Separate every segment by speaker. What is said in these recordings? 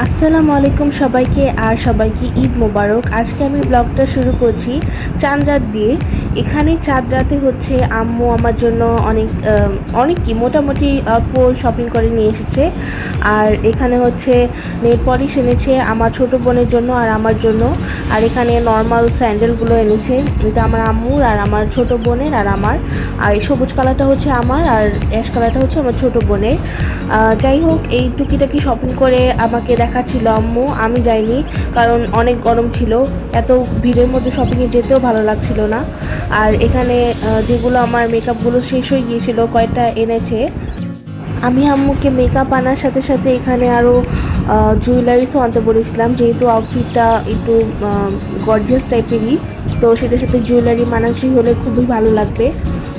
Speaker 1: আসসালামু আলাইকুম সবাইকে আর সবাইকে ঈদ মোবারক। আজকে আমি ব্লগটা শুরু করছি চাঁদ রাত দিয়ে। এখানে চাঁদ রাতে হচ্ছে আম্মু আমার জন্য অনেক কি মোটামুটি অল্প শপিং করে নিয়ে এসেছে। আর এখানে হচ্ছে নেল পলিশ এনেছে আমার ছোট বোনের জন্য আর আমার জন্য। আর এখানে নর্মাল স্যান্ডেলগুলো এনেছে, এটা আমার আম্মুর আর আমার ছোট বোনের আর আমার। আর এই সবুজ কালারটা হচ্ছে আমার আর অ্যাশ কালারটা হচ্ছে আমার ছোট বোনের। যাই হোক, এই টুকিটাকি শপিং করে আমাকে দেখাচ্ছিল আম্মু, আমি যাইনি কারণ অনেক গরম ছিল, এত ভিড়ের মধ্যে শপিংয়ে যেতেও ভালো লাগছিল না। আর এখানে যেগুলো আমার মেকআপগুলো শেষ হয়ে গিয়েছিল কয়েকটা এনেছে। আমি আম্মুকে মেকআপ আনার সাথে সাথে এখানে আরও জুয়েলারিসও আনতে বলেছিলাম, যেহেতু আউটফিটটা একটু গর্জিয়াস টাইপেরই, তো সেটার সাথে জুয়েলারি মানানসই হলে খুবই ভালো লাগবে।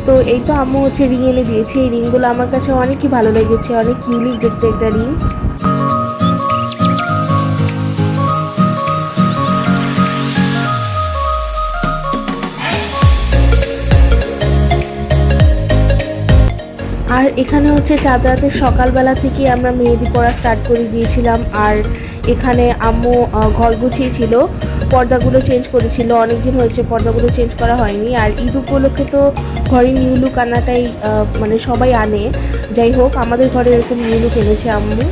Speaker 1: তো এই তো আম্মু হচ্ছে রিং এনে দিয়েছে। এই রিংগুলো আমার কাছে অনেকই ভালো লেগেছে, অনেক ইউনিক দেখতে একটা রিং। আর এখানে হচ্ছে চাঁদ রাতের সকালবেলা থেকে আমরা মেহেদি পরা স্টার্ট করে দিয়েছিলাম। আর এখানে আম্মু ঘর গুছিয়েছিল, পর্দাগুলো চেঞ্জ করেছিল, অনেকদিন হয়েছে পর্দাগুলো চেঞ্জ করা হয়নি। আর ঈদ উপলক্ষে তো ঘরে নিউ লুক আনাটাই মানে সবাই আনে। যাই হোক, আমাদের ঘরে এরকম নিউ লুক এনেছে আম্মু।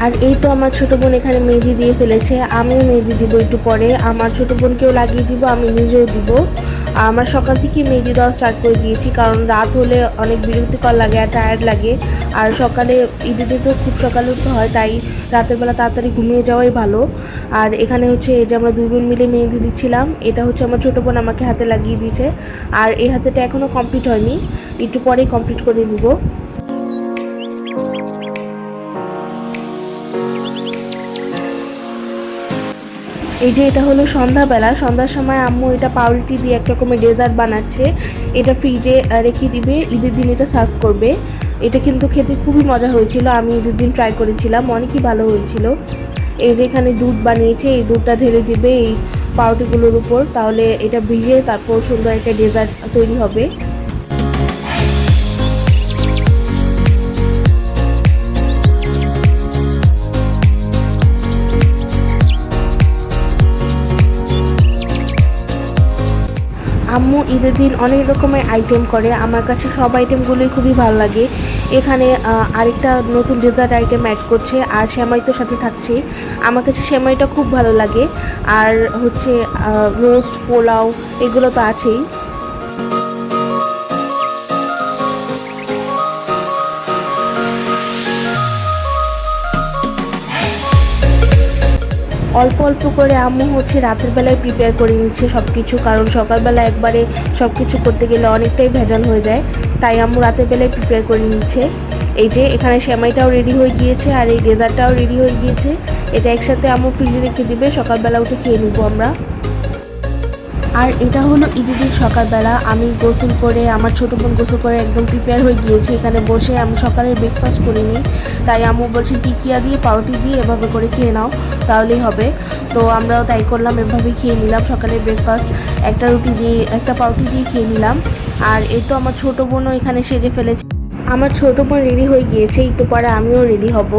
Speaker 1: আর এই তো আমার ছোটো বোন এখানে মেহেদি দিয়ে ফেলেছে, আমিও মেহেদি দিব একটু পরে, আমার ছোটো বোনকেও লাগিয়ে দিব, আমি নিজেও দিব। আমার সকাল থেকে মেহেদি দেওয়া স্টার্ট করে দিয়েছি, কারণ রাত হলে অনেক বিরক্তিকর লাগে আর টায়ার্ড লাগে। আর সকালে ঈদের দিন তো খুব সকালে উঠতে হয়, তাই রাতের বেলা তাড়াতাড়ি ঘুমিয়ে যাওয়াই ভালো। আর এখানে হচ্ছে এই যে আমরা দুই বোন মিলে মেহেদি দিচ্ছিলাম, এটা হচ্ছে আমার ছোটো বোন আমাকে হাতে লাগিয়ে দিয়েছে। আর এই হাতেটা এখনও কমপ্লিট হয়নি, একটু পরেই কমপ্লিট করে নিব। এই যে এটা হলো সন্ধ্যাবেলা, সন্ধ্যার সময় আম্মু এটা পাউরুটি দিয়ে এক রকমের ডেজার্ট বানাচ্ছে। এটা ফ্রিজে রেখে দিবে, ঈদের দিন এটা সার্ভ করবে। এটা কিন্তু খেতে খুবই মজা হয়েছিল, আমি ঈদের দিন ট্রাই করেছিলাম, অনেকই ভালো হয়েছিল। এই যে এখানে দুধ বানিয়েছে, এই দুধটা ঢেলে দিবে এই পাউরুটিগুলোর উপর, তাহলে এটা ভিজে তারপর সুন্দর একটা ডেজার্ট তৈরি হবে। আম্মু ঈদের দিন অনেক রকমের আইটেম করে, আমার কাছে সব আইটেমগুলোই খুবই ভালো লাগে। এখানে আরেকটা নতুন ডেজার্ট আইটেম অ্যাড করছে, আর সেমাই তো সাথে থাকছে। আমার কাছে সেমাইটা খুব ভালো লাগে। আর হচ্ছে রোস্ট, পোলাও এগুলো তো আছেই। অল্প অল্প করে আম্মু হচ্ছে রাতের বেলায় প্রিপেয়ার করে নিচ্ছে সব কিছু, কারণ সকালবেলা একবারে সব কিছু করতে গেলে অনেকটাই ভেজাল হয়ে যায়, তাই আম্মু রাতের বেলায় প্রিপেয়ার করে নিচ্ছে। এই যে এখানে সেমাইটাও রেডি হয়ে গিয়েছে আর এই ডেজার্টটাও রেডি হয়ে গিয়েছে। এটা একসাথে আম্মু ফ্রিজে রেখে দিবে, সকালবেলা উঠে খেয়ে নিব আমরা। আর এটা হলো ঈদের দিন সকালবেলা, আমি গোসল করে, আমার ছোটো বোন গোসল করে একদম প্রিপেয়ার হয়ে গিয়েছি। এখানে বসে আমি সকালের ব্রেকফাস্ট করিনি, তাই আম্মু বলছে টিকিয়া দিয়ে পাউরুটি দিয়ে এভাবে করে খেয়ে নাও, তাহলেই হবে। তো আমরাও তাই করলাম, এভাবেই খেয়ে নিলাম সকালের ব্রেকফাস্ট, একটা রুটি দিয়ে একটা পাউরুটি দিয়ে খেয়ে নিলাম। আর এই তো আমার ছোটো বোনও এখানে সেজে ফেলেছে। আমার ছোটো বোন রেডি হয়ে গিয়েছে, একটু পরে আমিও রেডি হব,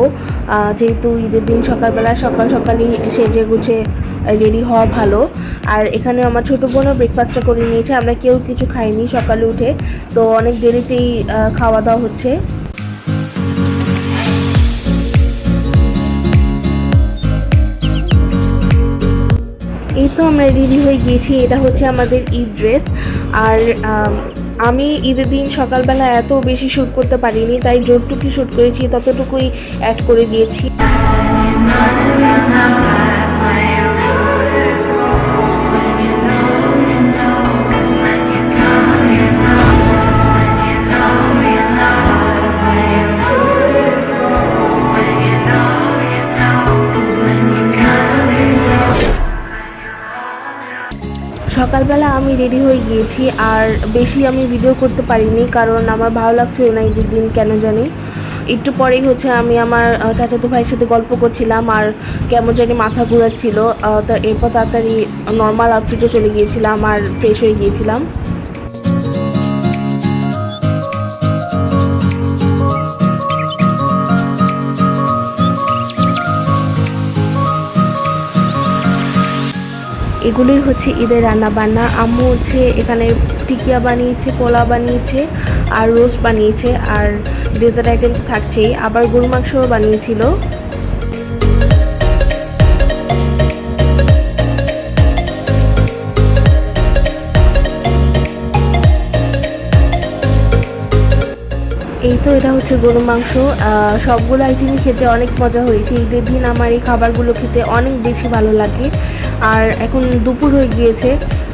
Speaker 1: যেহেতু ঈদের দিন সকালবেলা সকালই সেজে গুছে রেডি হওয়া ভালো। আর এখানে আমার ছোটো বোনও ব্রেকফাস্টটা করে নিয়েছে, আমরা কেউ কিছু খাইনি সকালে উঠে, তো অনেক দেরিতেই খাওয়া দাওয়া হচ্ছে। এই তো আমরা রেডি হয়ে গিয়েছি, এটা হচ্ছে আমাদের ঈদ ড্রেস। আর আমি ঈদের দিন সকালবেলা এত বেশি শ্যুট করতে পারিনি, তাই যতটুকু শ্যুট করেছি ততটুকুই অ্যাড করে দিয়েছি। সকালবেলা আমি রেডি হয়ে গিয়েছি, আর বেশি আমি ভিডিও করতে পারিনি, কারণ আমার ভালো লাগছিল না ঈদের দিন কেন জানি। একটু পরেই হচ্ছে আমি আমার চাচাতো ভাইয়ের সাথে গল্প করছিলাম, আর কেমন জানি মাথা ঘোরাচ্ছিল, এরপর তাড়াতাড়ি নর্মাল আউটফিটে চলে গিয়েছিলাম আর ফ্রেশ হয়ে গিয়েছিলাম। এগুলোই হচ্ছে ঈদের রান্না বান্না। আম্মু হচ্ছে এখানে টিকিয়া বানিয়েছে, পোলাও বানিয়েছে আর রোস্ট বানিয়েছে, আর ডেজার্ট আইটেম তো থাকছেই, আবার গরু মাংসও বানিয়েছিল। এই তো এটা হচ্ছে গরু মাংস। সবগুলো আইটেমই খেতে অনেক মজা হয়েছে। ঈদের দিন আমার এই খাবারগুলো খেতে অনেক বেশি ভালো লাগে। আর এখন দুপুর হয়ে গিয়েছে,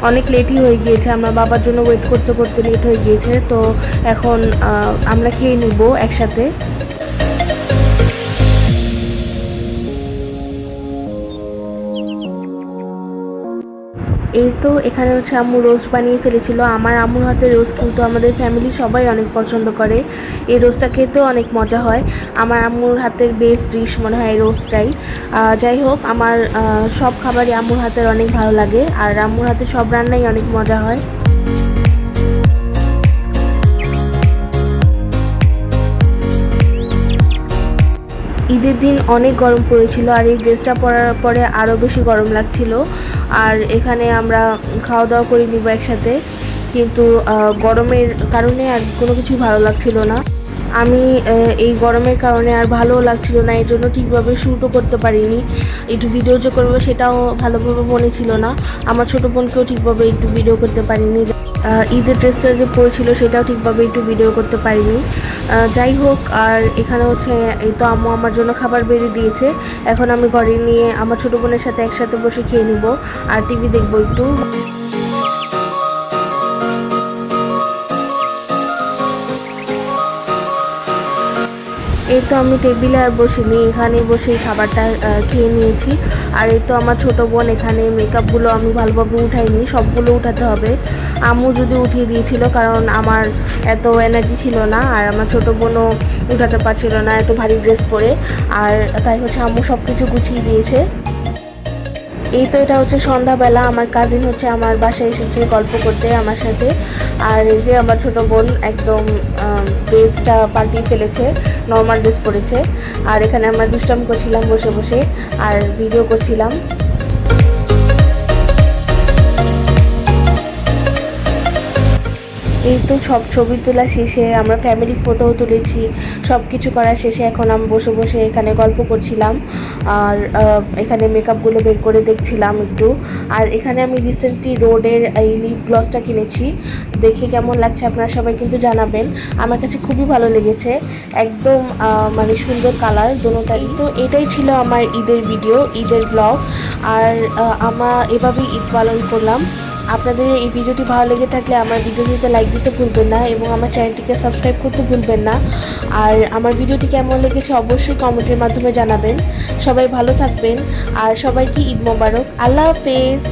Speaker 1: অনেক লেটই হয়ে গিয়েছে, আমার বাবার জন্য ওয়েট করতে করতে লেট হয়ে গিয়েছে। তো এখন আমরা খেয়ে নিব একসাথে। এই তো এখানে হচ্ছে আম্মু রোস্ট বানিয়ে ফেলেছিল। আমার আম্মুর হাতে রোস্ট কিন্তু আমাদের ফ্যামিলি সবাই অনেক পছন্দ করে। এই রোস্টটা খেতেও অনেক মজা হয়। আমার আম্মুর হাতের বেস্ট ডিশ মনে হয় এই রোস্টটাই। যাই হোক, আমার সব খাবারই আম্মুর হাতের অনেক ভালো লাগে, আর আম্মুর হাতে সব রান্নাই অনেক মজা হয়। ঈদের দিন অনেক গরম পড়েছিল, আর এই ড্রেসটা পরার পরে আরও বেশি গরম লাগছিল। আর এখানে আমরা খাওয়া দাওয়া করে নিব একসাথে, কিন্তু গরমের কারণে আর কোনো কিছু ভালো লাগছিল না। আমি এই গরমের কারণে আর ভালোও লাগছিল না, এই জন্য ঠিকভাবে শ্যুটও করতে পারিনি। একটু ভিডিও যে করবো সেটাও ভালোভাবে মনে ছিল না। আমার ছোটো বোনকেও ঠিকভাবে একটু ভিডিও করতে পারিনি। ঈদের ড্রেসটা যে পরেছিল সেটাও ঠিকভাবে একটু ভিডিও করতে পারিনি। যাই হোক, আর এখানে হচ্ছে এই তো আম্মু আমার জন্য খাবার বেড়ে দিয়েছে। এখন আমি ঘরে নিয়ে আমার ছোটো বোনের সাথে একসাথে বসে খেয়ে নিব আর টিভি দেখবো একটু। এই তো আমি টেবিলে আর বসিনি, এখানে বসেই খাবারটা খেয়ে নিয়েছি। আর এই তো আমার ছোটো বোন এখানে মেকআপগুলো আমি ভালোভাবে উঠাইনি, সবগুলো উঠাতে হবে। আম্মু যদি উঠিয়ে দিয়েছিল, কারণ আমার এত এনার্জি ছিল না, আর আমার ছোটো বোনও উঠাতে পারছিল না এত ভারী ড্রেস পরে। আর তাই হচ্ছে আম্মু সব কিছু গুছিয়ে দিয়েছে। এই তো এটা হচ্ছে সন্ধ্যাবেলা, আমার কাজিন হচ্ছে আমার বাসায় এসেছে গল্প করতে আমার সাথে। আর এই যে আমার ছোটো বোন একদম ড্রেসটা পাল্টিয়ে ফেলেছে, নর্মাল ড্রেস পরেছে। আর এখানে আমরা দুষ্টামি করছিলাম বসে বসে, আর ভিডিও করছিলাম। এই তো সব ছবি তোলা শেষে আমরা ফ্যামিলি ফটোও তুলেছি। সব কিছু করা শেষে এখন আমি বসে বসে এখানে গল্প করছিলাম, আর এখানে মেকআপগুলো বের করে দেখছিলাম একটু। আর এখানে আমি রিসেন্টলি রোডের এই লিপ গ্লসটা কিনেছি, দেখে কেমন লাগছে আপনারা সবাই কিন্তু জানাবেন। আমার কাছে খুবই ভালো লেগেছে, একদম মানে সুন্দর কালার দোনোটাই। তো এটাই ছিল আমার ঈদের ভিডিও, ঈদের ব্লগ। আর আমরা এভাবেই ঈদ পালন করলাম। আপনাদের এই ভিডিওটি ভালো লেগে থাকলে আমার ভিডিওটিতে লাইক দিতে ভুলবেন না, এবং আমার চ্যানেলটিকে সাবস্ক্রাইব করতে ভুলবেন না। আর আমার ভিডিওটি কেমন লেগেছে অবশ্যই কমেন্টের মাধ্যমে জানাবেন। সবাই ভালো থাকবেন, আর সবাইকে ঈদ মোবারক। আল্লাহ হাফেজ।